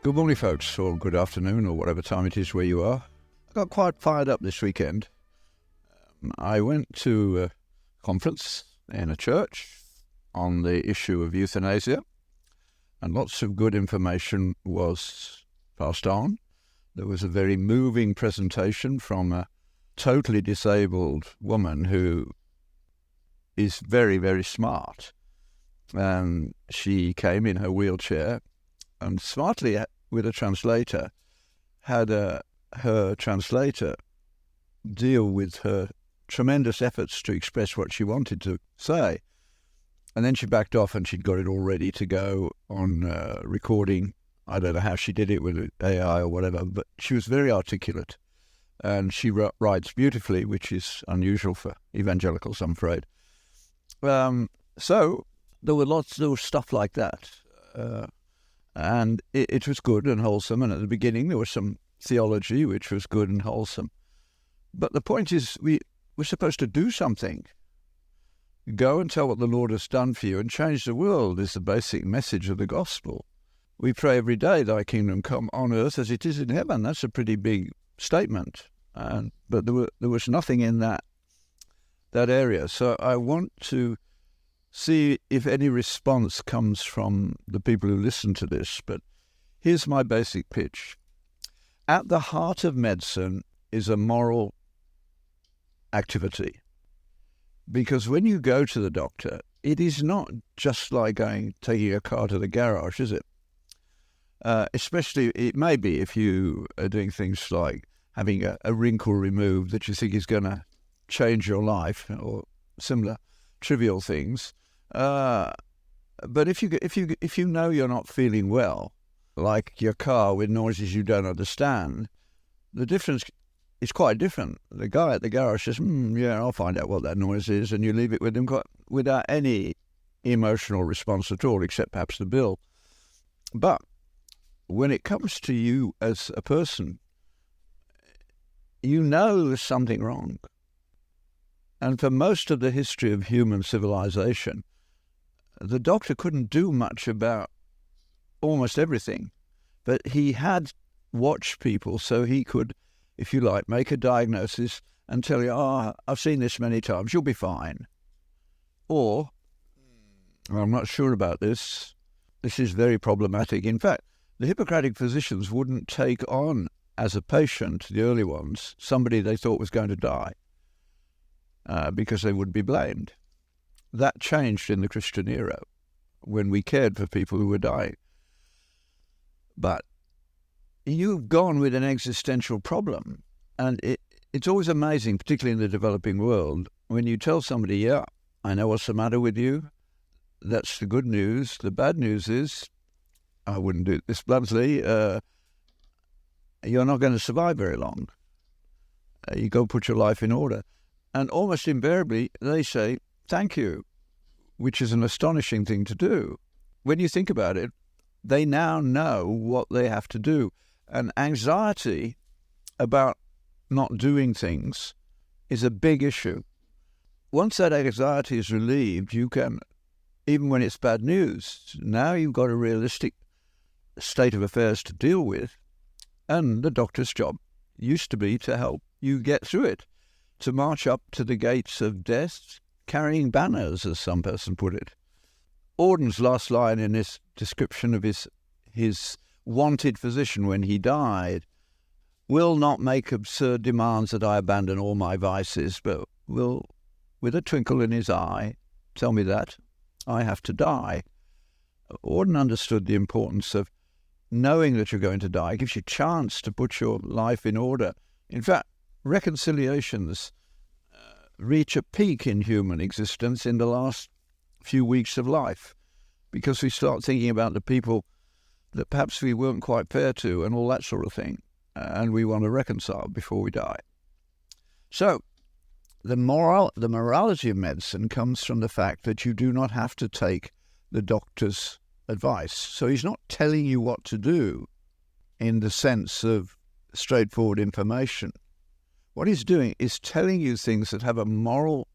Good morning, folks, or good afternoon, or whatever time it is where you are. I got quite fired up this weekend. I went to a conference in a church on the issue of euthanasia, and lots of good information was passed on. There was a very moving presentation from a totally disabled woman who is very, very smart. And she came in her wheelchair and smartly, with a translator, had her translator deal with her tremendous efforts to express what she wanted to say. And then she backed off and she'd got it all ready to go on recording. I don't know how she did it with AI or whatever, but she was very articulate. And she writes beautifully, which is unusual for evangelicals, I'm afraid. So there was stuff like that. And it was good and wholesome. And at the beginning, there was some theology, which was good and wholesome. But the point is, we're supposed to do something. Go and tell what the Lord has done for you and change the world is the basic message of the gospel. We pray every day, thy kingdom come on earth as it is in heaven. That's a pretty big statement. But there was nothing in that area. So I want to see if any response comes from the people who listen to this. But here's my basic pitch. At the heart of medicine is a moral activity. Because when you go to the doctor, it is not just like taking a car to the garage, is it? Especially, it may be if you are doing things like having a wrinkle removed that you think is going to change your life or similar trivial things. But if you know you're not feeling well, like your car with noises you don't understand, the difference is quite different. The guy at the garage says, yeah, I'll find out what that noise is, and you leave it with him without any emotional response at all, except perhaps the bill. But when it comes to you as a person, you know there's something wrong. And for most of the history of human civilization, the doctor couldn't do much about almost everything. But he had watched people so he could, if you like, make a diagnosis and tell you, I've seen this many times, you'll be fine. Or, I'm not sure about this. This is very problematic. In fact, the Hippocratic physicians wouldn't take on as a patient, the early ones, somebody they thought was going to die because they would be blamed. That changed in the Christian era when we cared for people who were dying. But you've gone with an existential problem, and it's always amazing, particularly in the developing world, when you tell somebody, yeah, I know what's the matter with you. That's the good news. The bad news is, I wouldn't do this bluntly, you're not going to survive very long. You go put your life in order. And almost invariably, they say, thank you, which is an astonishing thing to do. When you think about it, they now know what they have to do. And anxiety about not doing things is a big issue. Once that anxiety is relieved, you can, even when it's bad news, now you've got a realistic state of affairs to deal with, and the doctor's job used to be to help you get through it, to march up to the gates of death carrying banners, as some person put it. Auden's last line in his description of his wanted physician when he died, will not make absurd demands that I abandon all my vices, but will, with a twinkle in his eye, tell me that I have to die. Auden understood the importance of knowing that you're going to die. It gives you a chance to put your life in order. In fact, reconciliations reach a peak in human existence in the last few weeks of life, because we start thinking about the people that perhaps we weren't quite fair to and all that sort of thing, and we want to reconcile before we die. So the morality of medicine comes from the fact that you do not have to take the doctor's advice. So he's not telling you what to do in the sense of straightforward information. What he's doing is telling you things that have a moral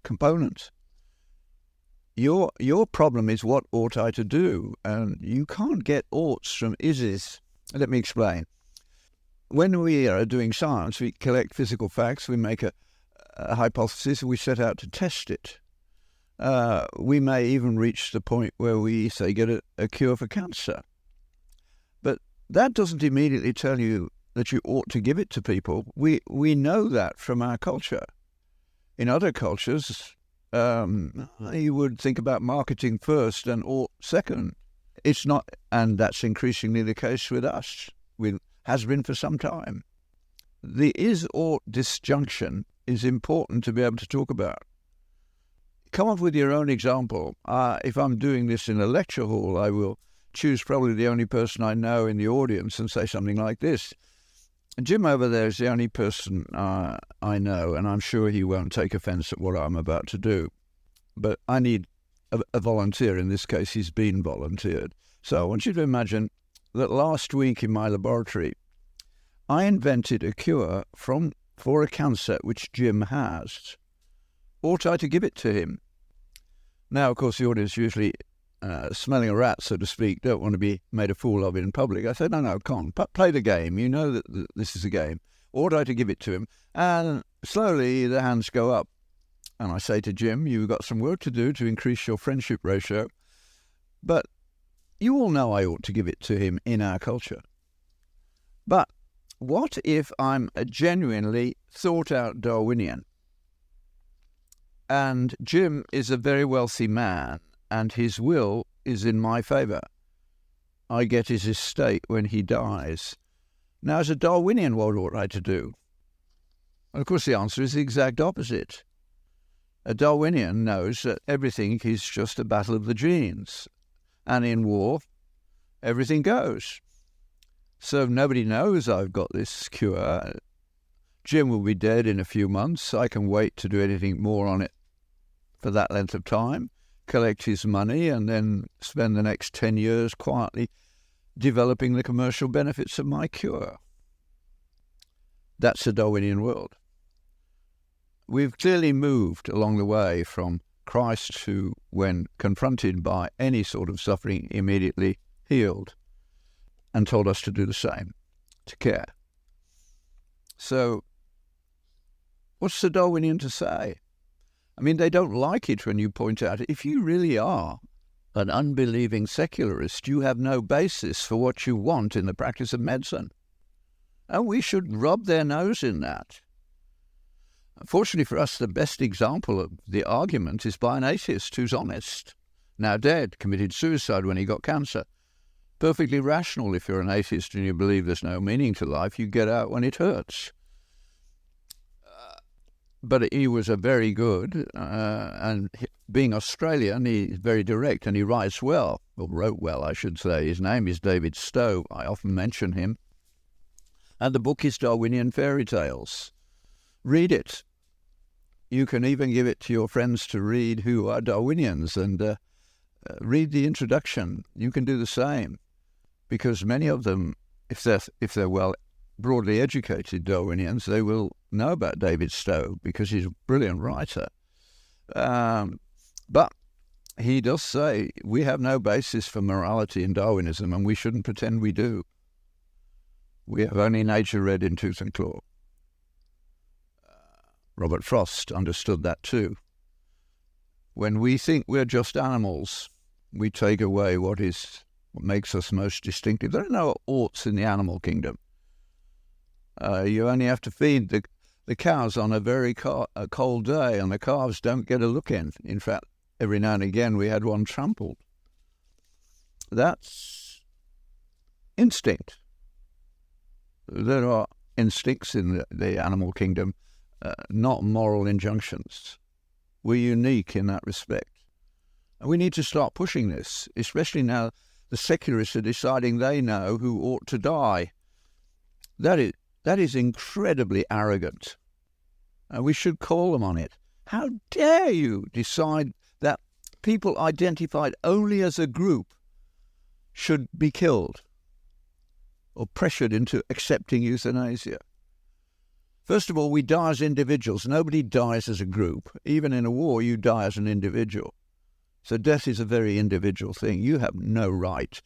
component. Your problem is what ought I to do? And you can't get oughts from ises. Let me explain. When we are doing science, we collect physical facts, we make a hypothesis, and we set out to test it. We may even reach the point where we, say, get a cure for cancer. But that doesn't immediately tell you that you ought to give it to people. We know that from our culture. In other cultures, you would think about marketing first and ought second. It's not, and that's increasingly the case with us, has been for some time. The is-ought disjunction is important to be able to talk about. Come up with your own example. If I'm doing this in a lecture hall, I will choose probably the only person I know in the audience and say something like this. Jim over there is the only person I know, and I'm sure he won't take offence at what I'm about to do. But I need a volunteer. In this case, he's been volunteered. So I want you to imagine that last week in my laboratory, I invented a cure for a cancer which Jim has. Ought I to give it to him? Now, of course, the audience usually smelling a rat, so to speak, don't want to be made a fool of in public. I said, no, come on, play the game. You know that this is a game. Ought I to give it to him? And slowly the hands go up. And I say to Jim, you've got some work to do to increase your friendship ratio. But you all know I ought to give it to him in our culture. But what if I'm a genuinely thought-out Darwinian? And Jim is a very wealthy man, and his will is in my favour. I get his estate when he dies. Now, as a Darwinian, what ought I to do? And of course, the answer is the exact opposite. A Darwinian knows that everything is just a battle of the genes. And in war, everything goes. So nobody knows I've got this cure. Jim will be dead in a few months. I can wait to do anything more on it for that length of time, collect his money, and then spend the next 10 years quietly developing the commercial benefits of my cure. That's the Darwinian world. We've clearly moved along the way from Christ, who, when confronted by any sort of suffering, immediately healed and told us to do the same, to care. So, what's the Darwinian to say? I mean, they don't like it when you point out, if you really are an unbelieving secularist, you have no basis for what you want in the practice of medicine. And we should rub their nose in that. Fortunately for us, the best example of the argument is by an atheist who's honest, now dead, committed suicide when he got cancer. Perfectly rational if you're an atheist and you believe there's no meaning to life, you get out when it hurts. But he was a very good, and being Australian, he's very direct and he writes well, or wrote well, I should say. His name is David Stowe. I often mention him. And the book is Darwinian Fairy Tales. Read it. You can even give it to your friends to read who are Darwinians, and read the introduction. You can do the same, because many of them, if they're well broadly educated Darwinians, they will know about David Stowe because he's a brilliant writer. But he does say we have no basis for morality in Darwinism, and we shouldn't pretend we do. We have only nature read in tooth and claw. Robert Frost understood that too. When we think we're just animals, we take away what makes us most distinctive. There are no oughts in the animal kingdom. You only have to feed the cows on a very cold day, and the calves don't get a look in. In fact, every now and again we had one trampled. That's instinct. There are instincts in the animal kingdom, not moral injunctions. We're unique in that respect. And we need to start pushing this, especially now the secularists are deciding they know who ought to die. That is incredibly arrogant. And we should call them on it. How dare you decide that people identified only as a group should be killed or pressured into accepting euthanasia? First of all, we die as individuals. Nobody dies as a group. Even in a war, you die as an individual. So death is a very individual thing. You have no right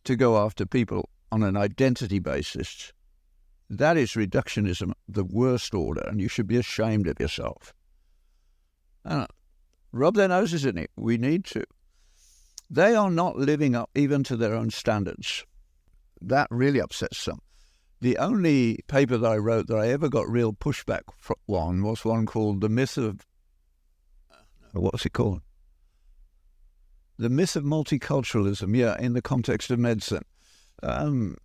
to go after people on an identity basis. That is reductionism, the worst order, and you should be ashamed of yourself. Rub their noses in it. We need to. They are not living up even to their own standards. That really upsets them. The only paper that I wrote that I ever got real pushback on was one called The Myth of... What's it called? The Myth of Multiculturalism, in the context of medicine. And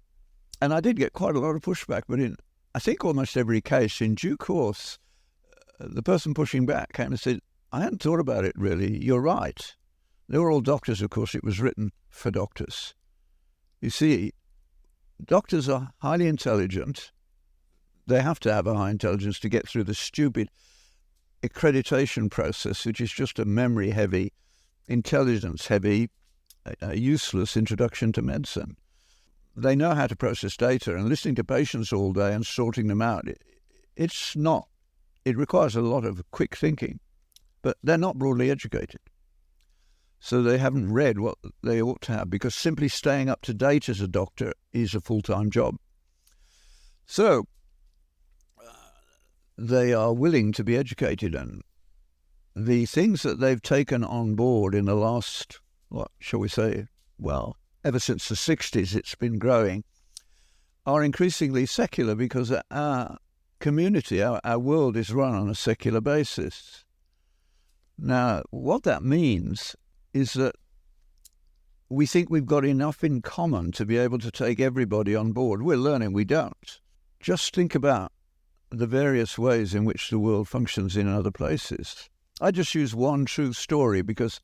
I did get quite a lot of pushback, but in, I think, almost every case, in due course, the person pushing back came and said, I hadn't thought about it really, you're right. They were all doctors, of course, it was written for doctors. You see, doctors are highly intelligent. They have to have a high intelligence to get through the stupid accreditation process, which is just a memory-heavy, intelligence-heavy, useless introduction to medicine. They know how to process data, and listening to patients all day and sorting them out, it requires a lot of quick thinking, but they're not broadly educated. So they haven't read what they ought to have, because simply staying up to date as a doctor is a full-time job. So they are willing to be educated, and the things that they've taken on board in the last, ever since the 60s it's been growing, are increasingly secular, because our community, our world is run on a secular basis. Now, what that means is that we think we've got enough in common to be able to take everybody on board. We're learning we don't. Just think about the various ways in which the world functions in other places. I just use one true story because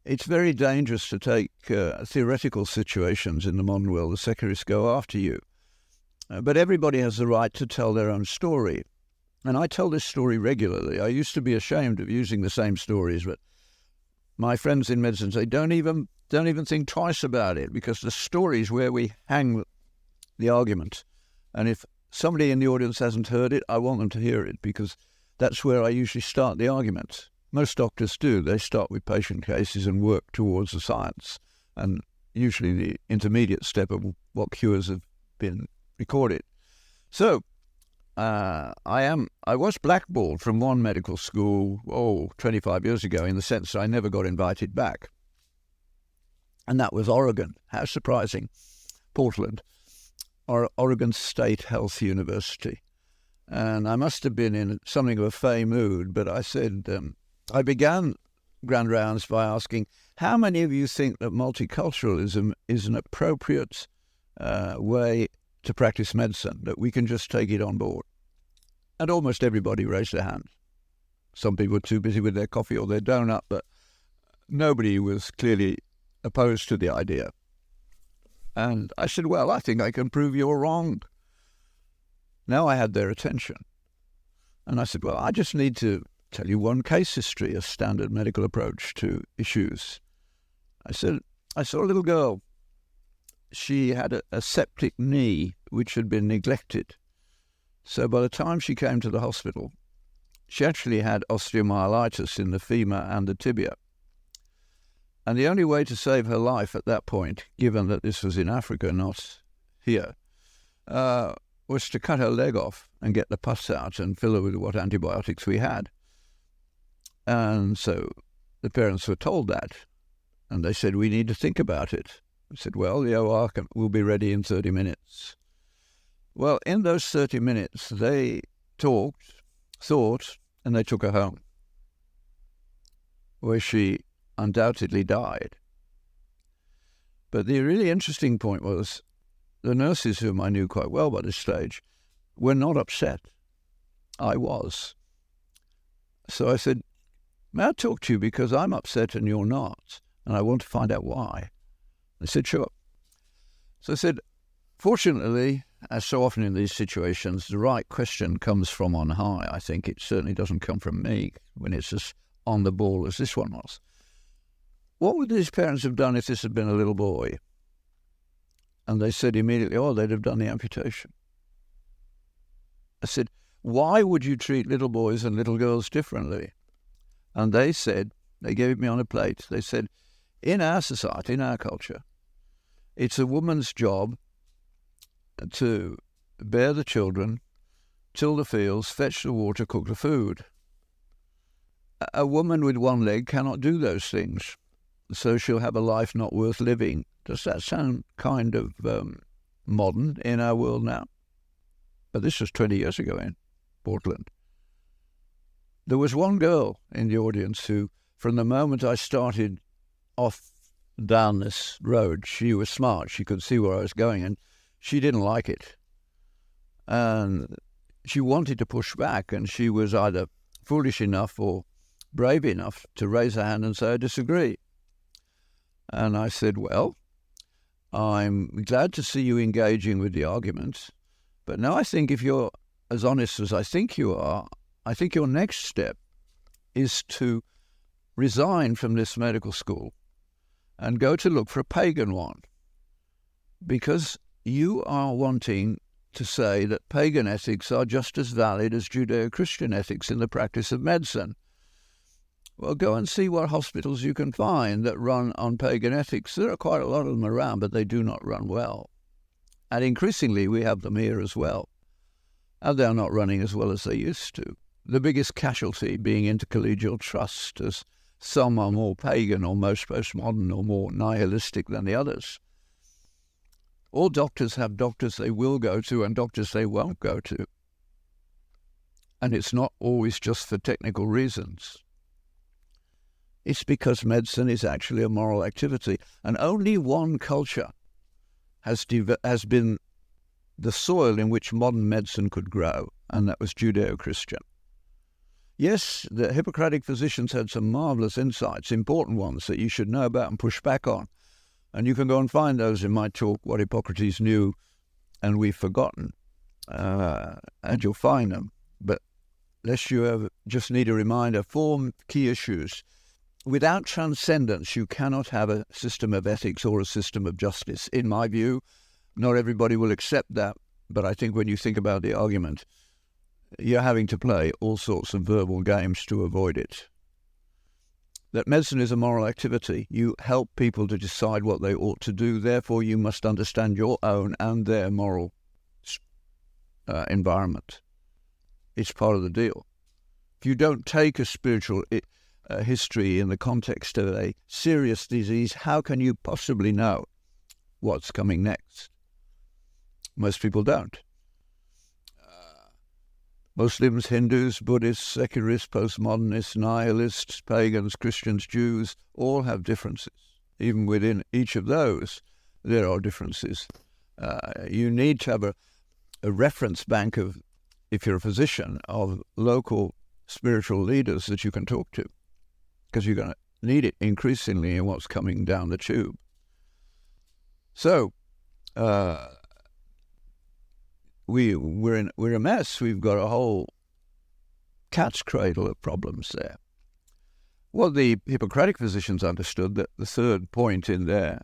it's very dangerous to take theoretical situations in the modern world. The secularists go after you. But everybody has the right to tell their own story. And I tell this story regularly. I used to be ashamed of using the same stories, but my friends in medicine say, don't even think twice about it, because the story is where we hang the argument. And if somebody in the audience hasn't heard it, I want them to hear it, because that's where I usually start the argument. Most doctors do. They start with patient cases and work towards the science, and usually the intermediate step of what cures have been recorded. So I was blackballed from one medical school 25 years ago, in the sense that I never got invited back. And that was Oregon. How surprising. Portland, Oregon State Health University. And I must have been in something of a fey mood, but I said, I began grand rounds by asking, how many of you think that multiculturalism is an appropriate way to practice medicine, that we can just take it on board? And almost everybody raised their hand. Some people were too busy with their coffee or their donut, but nobody was clearly opposed to the idea. And I said, well, I think I can prove you're wrong. Now I had their attention. And I said, well, I just need to tell you one case history, a standard medical approach to issues. I said, I saw a little girl. She had a septic knee, which had been neglected. So by the time she came to the hospital, she actually had osteomyelitis in the femur and the tibia. And the only way to save her life at that point, given that this was in Africa, not here, was to cut her leg off and get the pus out and fill her with what antibiotics we had. And so the parents were told that, and they said, we need to think about it. I said, well, the OR will be ready in 30 minutes. Well, in those 30 minutes, they talked, thought, and they took her home, where she undoubtedly died. But the really interesting point was the nurses, whom I knew quite well by this stage, were not upset. I was. So I said, may I talk to you, because I'm upset and you're not, and I want to find out why. They said, sure. So I said, fortunately, as so often in these situations, the right question comes from on high. I think it certainly doesn't come from me when it's as on the ball as this one was. What would these parents have done if this had been a little boy? And they said immediately, they'd have done the amputation. I said, why would you treat little boys and little girls differently? And they said, They gave it me on a plate. They said, in our society, in our culture, it's a woman's job to bear the children, till the fields, fetch the water, cook the food. A woman with one leg cannot do those things, so she'll have a life not worth living. Does that sound kind of modern in our world now? But this was 20 years ago in Portland. There was one girl in the audience who, from the moment I started off down this road, she was smart. She could see where I was going, and she didn't like it. And she wanted to push back, and she was either foolish enough or brave enough to raise her hand and say, I disagree. And I said, well, I'm glad to see you engaging with the argument, but now I think if you're as honest as I think you are, I think your next step is to resign from this medical school and go to look for a pagan one, because you are wanting to say that pagan ethics are just as valid as Judeo-Christian ethics in the practice of medicine. Well, go and see what hospitals you can find that run on pagan ethics. There are quite a lot of them around, but they do not run well. And increasingly, we have them here as well. And they're not running as well as they used to. The biggest casualty being intercollegial trust, as some are more pagan or most postmodern or more nihilistic than the others. All doctors have doctors they will go to and doctors they won't go to. And it's not always just for technical reasons. It's because medicine is actually a moral activity, and only one culture has been the soil in which modern medicine could grow, and that was Judeo-Christian. Yes, the Hippocratic physicians had some marvelous insights, important ones that you should know about and push back on. And you can go and find those in my talk, What Hippocrates Knew and We've Forgotten, and you'll find them. But lest you just need a reminder, 4 key issues. Without transcendence, you cannot have a system of ethics or a system of justice. In my view, not everybody will accept that, but I think when you think about the argument, you're having to play all sorts of verbal games to avoid it. That medicine is a moral activity. You help people to decide what they ought to do. Therefore, you must understand your own and their moral environment. It's part of the deal. If you don't take a spiritual history in the context of a serious disease, how can you possibly know what's coming next? Most people don't. Muslims, Hindus, Buddhists, secularists, postmodernists, nihilists, pagans, Christians, Jews, all have differences. Even within each of those, there are differences. You need to have a reference bank of, if you're a physician, of local spiritual leaders that you can talk to, because you're going to need it increasingly in what's coming down the tube. So, we're a mess. We've got a whole cat's cradle of problems there. Well, the Hippocratic physicians understood that the third point in their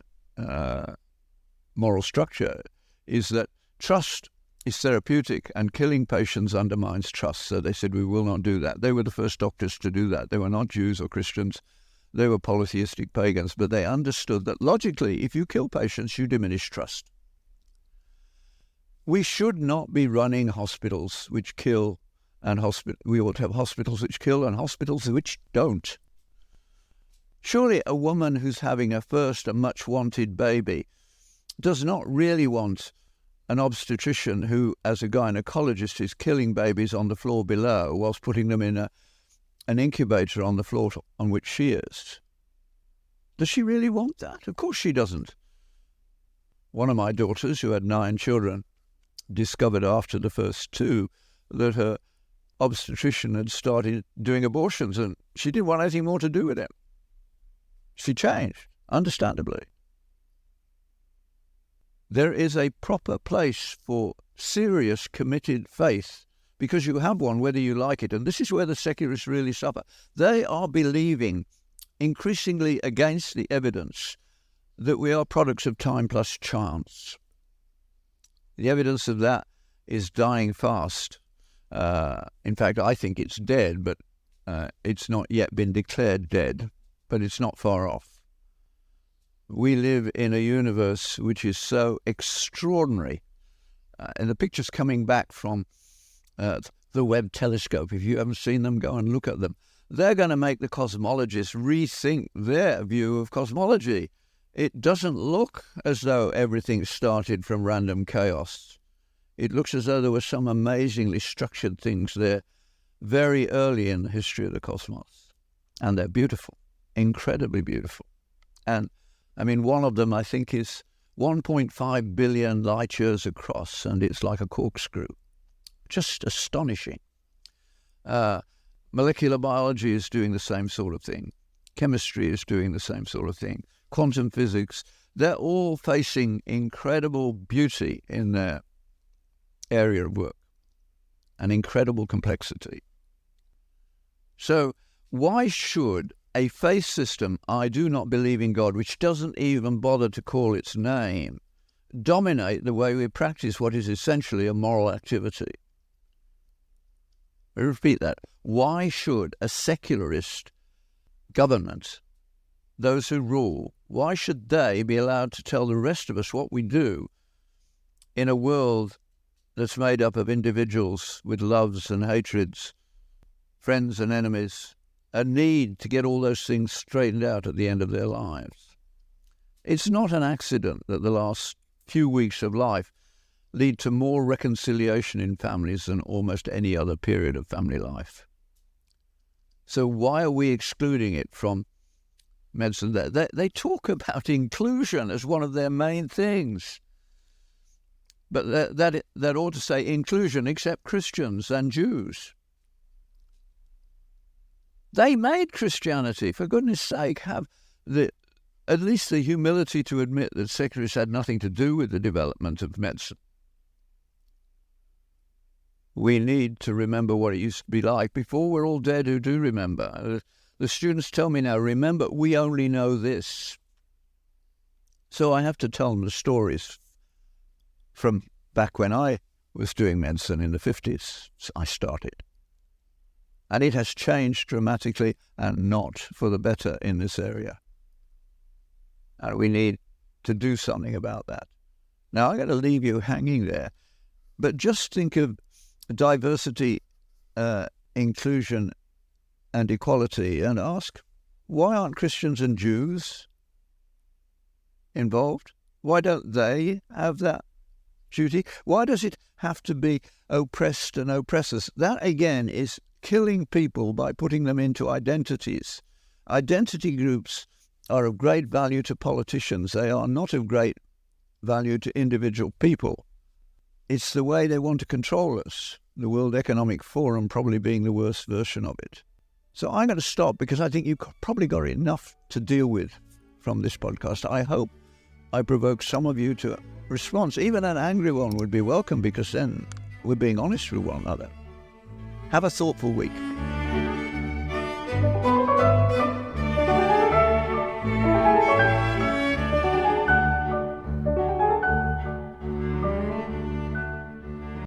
moral structure is that trust is therapeutic and killing patients undermines trust. So they said, we will not do that. They were the first doctors to do that. They were not Jews or Christians. They were polytheistic pagans, but they understood that logically, if you kill patients, you diminish trust. We should not be running hospitals which kill, and we ought to have hospitals which kill and hospitals which don't. Surely a woman who's having a much-wanted baby does not really want an obstetrician who, as a gynecologist, is killing babies on the floor below whilst putting them in an incubator on the floor on which she is. Does she really want that? Of course she doesn't. One of my daughters, who had 9 children, discovered after the first 2 that her obstetrician had started doing abortions, and she didn't want anything more to do with it. She changed, understandably. There is a proper place for serious committed faith, because you have one whether you like it, and this is where the secularists really suffer. They are believing increasingly against the evidence that we are products of time plus chance. The evidence of that is dying fast. In fact, I think it's dead, but it's not yet been declared dead. but it's not far off. We live in a universe which is so extraordinary. And the pictures coming back from the Webb telescope, if you haven't seen them, go and look at them. They're going to make the cosmologists rethink their view of cosmology. It doesn't look as though everything started from random chaos. It looks as though there were some amazingly structured things there very early in the history of the cosmos. And they're beautiful, incredibly beautiful. And, I mean, one of them, I think, is 1.5 billion light years across, and it's like a corkscrew. Just astonishing. Molecular biology is doing the same sort of thing. Chemistry is doing the same sort of thing. Quantum physics, they're all facing incredible beauty in their area of work and incredible complexity. So why should a faith system, I do not believe in God, which doesn't even bother to call its name, dominate the way we practice what is essentially a moral activity? I repeat that. Why should a secularist government, those who rule, why should they be allowed to tell the rest of us what we do in a world that's made up of individuals with loves and hatreds, friends and enemies, a need to get all those things straightened out at the end of their lives? It's not an accident that the last few weeks of life lead to more reconciliation in families than almost any other period of family life. So why are we excluding it from medicine? They talk about inclusion as one of their main things. But that ought to say inclusion except Christians and Jews. They made Christianity, for goodness sake, have at least the humility to admit that secularists had nothing to do with the development of medicine. We need to remember what it used to be like before we're all dead who do remember. The students tell me now, remember, we only know this. So I have to tell them the stories from back when I was doing medicine in the 50s. I started. And it has changed dramatically and not for the better in this area. And we need to do something about that. Now, I'm going to leave you hanging there, but just think of diversity, inclusion, and equality, and ask, why aren't Christians and Jews involved? Why don't they have that duty? Why does it have to be oppressed and oppressors? That, again, is killing people by putting them into identities. Identity groups are of great value to politicians. They are not of great value to individual people. It's the way they want to control us, the World Economic Forum probably being the worst version of it. So I'm going to stop because I think you've probably got enough to deal with from this podcast. I hope I provoke some of you to response. Even an angry one would be welcome because then we're being honest with one another. Have a thoughtful week.